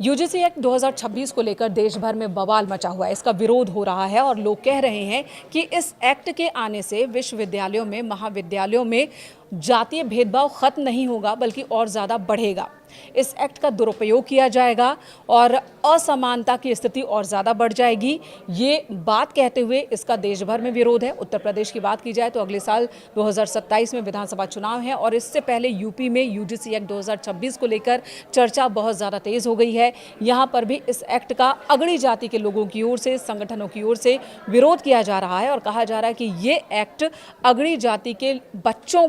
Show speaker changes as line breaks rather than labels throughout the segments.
UGC act 2026 को लेकर देश भर में बवाल मचा हुआ है। इसका विरोध हो रहा है और लोग कह रहे हैं कि इस एक्ट के आने से विश्वविद्यालयों में, महाविद्यालयों में जातीय भेदभाव खत्म नहीं होगा बल्कि और ज़्यादा बढ़ेगा। इस एक्ट का दुरुपयोग किया जाएगा और असमानता की स्थिति और ज़्यादा बढ़ जाएगी। ये बात कहते हुए इसका देश भर में विरोध है। उत्तर प्रदेश की बात की जाए तो अगले साल 2027 में विधानसभा चुनाव है और इससे पहले यूपी में यूजीसी एक्ट 2026 को लेकर चर्चा बहुत ज़्यादा तेज़ हो गई है। यहाँ पर भी इस एक्ट का अगड़ी जाति के लोगों की ओर से, संगठनों की ओर से विरोध किया जा रहा है और कहा जा रहा है कि ये एक्ट अगड़ी जाति के बच्चों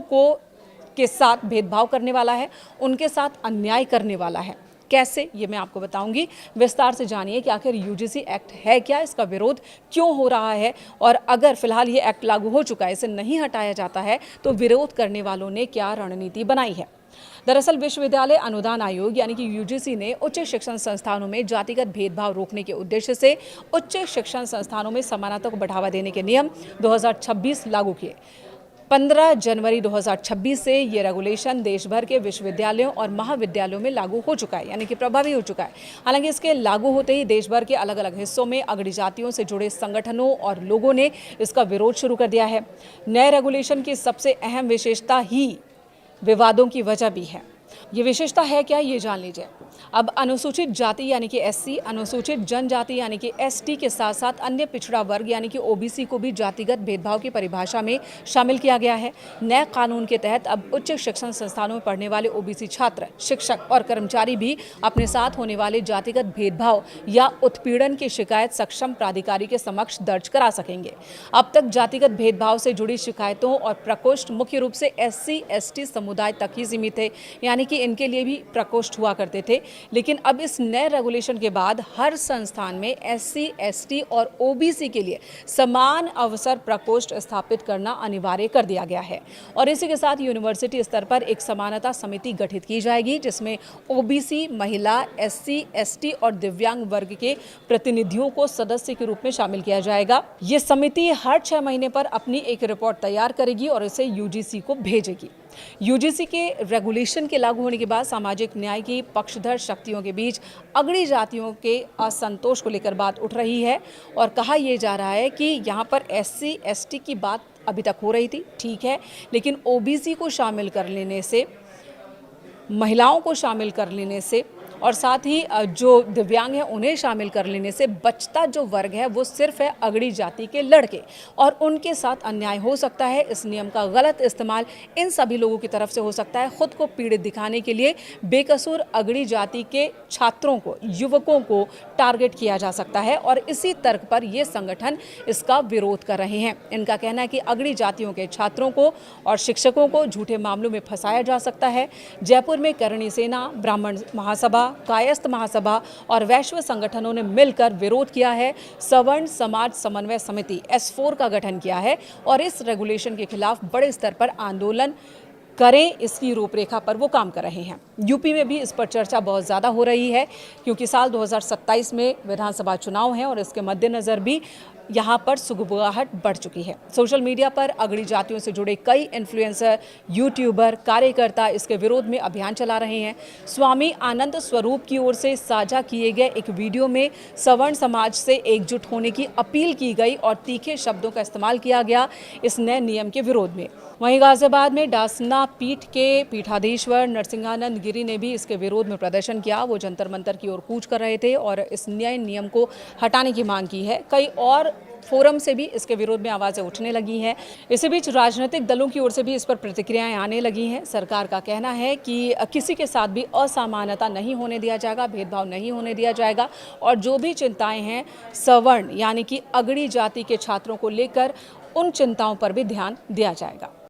के साथ भेदभाव करने वाला है, उनके साथ अन्याय करने वाला है। कैसे, ये मैं आपको बताऊंगी। विस्तार से जानिए कि आखिर यूजीसी एक्ट है क्या, इसका विरोध क्यों हो रहा है और अगर फिलहाल ये एक्ट लागू हो चुका है, इसे नहीं हटाया जाता है तो विरोध करने वालों ने क्या रणनीति बनाई है। दरअसल विश्वविद्यालय अनुदान आयोग यानी कि यूजीसी ने उच्च शिक्षण संस्थानों में जातिगत भेदभाव रोकने के उद्देश्य से उच्च शिक्षण संस्थानों में समानता को बढ़ावा देने के नियम 2026 लागू किए। 15 जनवरी 2026 से ये रेगुलेशन देश भर के विश्वविद्यालयों और महाविद्यालयों में लागू हो चुका है, यानी कि प्रभावी हो चुका है। हालांकि इसके लागू होते ही देश भर के अलग अलग हिस्सों में अगड़ी जातियों से जुड़े संगठनों और लोगों ने इसका विरोध शुरू कर दिया है। नए रेगुलेशन की सबसे अहम विशेषता ही विवादों की वजह भी है। ये विशेषता है क्या, ये जान लीजिए। अब अनुसूचित जाति यानी कि एससी, अनुसूचित जनजाति यानी कि एसटी के साथ साथ अन्य पिछड़ा वर्ग यानी कि ओबीसी को भी जातिगत भेदभाव की परिभाषा में शामिल किया गया है। नए कानून के तहत अब उच्च शिक्षण संस्थानों में पढ़ने वाले ओबीसी छात्र, शिक्षक और कर्मचारी भी अपने साथ होने वाले जातिगत भेदभाव या उत्पीड़न की शिकायत सक्षम प्राधिकारी के समक्ष दर्ज करा सकेंगे। अब तक जातिगत भेदभाव से जुड़ी शिकायतों और प्रकोष्ठ मुख्य रूप से एससी एसटी समुदाय तक ही सीमित थे, यानी कि इनके लिए भी प्रकोष्ठ हुआ करते थे। लेकिन अब इस नए रेगुलेशन के बाद हर संस्थान में एससी, एसटी और ओबीसी के लिए समान अवसर प्रकोष्ठ स्थापित करना अनिवार्य कर दिया गया है और इसी के साथ यूनिवर्सिटी स्तर पर एक समानता समिति गठित की जाएगी जिसमें ओबीसी, महिला, एससी, एसटी और दिव्यांग वर्ग के प्रतिनिधियों को सदस्य के रूप में शामिल किया जाएगा। ये समिति हर 6 महीने पर अपनी एक रिपोर्ट तैयार करेगी और इसे यूजीसी को भेजेगी। यूजीसी के रेगुलेशन के लागू होने के बाद सामाजिक न्याय की पक्षधर शक्तियों के बीच अगड़ी जातियों के असंतोष को लेकर बात उठ रही है और कहा यह जा रहा है कि यहाँ पर एससी एसटी की बात अभी तक हो रही थी, ठीक है, लेकिन ओबीसी को शामिल कर लेने से, महिलाओं को शामिल कर लेने से और साथ ही जो दिव्यांग हैं उन्हें शामिल कर लेने से बचता जो वर्ग है वो सिर्फ है अगड़ी जाति के लड़के और उनके साथ अन्याय हो सकता है। इस नियम का गलत इस्तेमाल इन सभी लोगों की तरफ से हो सकता है। खुद को पीड़ित दिखाने के लिए बेकसूर अगड़ी जाति के छात्रों को, युवकों को टारगेट किया जा सकता है और इसी तर्क पर ये संगठन इसका विरोध कर रहे हैं। इनका कहना है कि अगड़ी जातियों के छात्रों को और शिक्षकों को झूठे मामलों में फंसाया जा सकता है। जयपुर में करणी सेना, ब्राह्मण महासभा, कायस्थ महासभा और वैश्व संगठनों ने मिलकर विरोध किया है। सवर्ण समाज समन्वय समिति S4 का गठन किया है और इस रेगुलेशन के खिलाफ बड़े स्तर पर आंदोलन करें, इसकी रूपरेखा पर वो काम कर रहे हैं। यूपी में भी इस पर चर्चा बहुत ज़्यादा हो रही है क्योंकि साल 2027 में विधानसभा चुनाव है और इसके मद्देनज़र भी यहाँ पर सुगबुगाहट बढ़ चुकी है। सोशल मीडिया पर अगड़ी जातियों से जुड़े कई इन्फ्लुएंसर, यूट्यूबर, कार्यकर्ता इसके विरोध में अभियान चला रहे हैं। स्वामी आनंद स्वरूप की ओर से साझा किए गए एक वीडियो में सवर्ण समाज से एकजुट होने की अपील की गई और तीखे शब्दों का इस्तेमाल किया गया इस नए नियम के विरोध में। वहीं गाजियाबाद में डासना पीठ के पीठाधीश्वर नरसिंहानंद गिरी ने भी इसके विरोध में प्रदर्शन किया। वो जंतर मंतर की ओर कूच कर रहे थे और इस नए नियम को हटाने की मांग की है। कई और फोरम से भी इसके विरोध में आवाज़ें उठने लगी हैं। इसी बीच राजनीतिक दलों की ओर से भी इस पर प्रतिक्रियाएं आने लगी हैं। सरकार का कहना है कि किसी के साथ भी असमानता नहीं होने दिया जाएगा, भेदभाव नहीं होने दिया जाएगा और जो भी चिंताएं हैं सवर्ण यानी कि अगड़ी जाति के छात्रों को लेकर, उन चिंताओं पर भी ध्यान दिया जाएगा।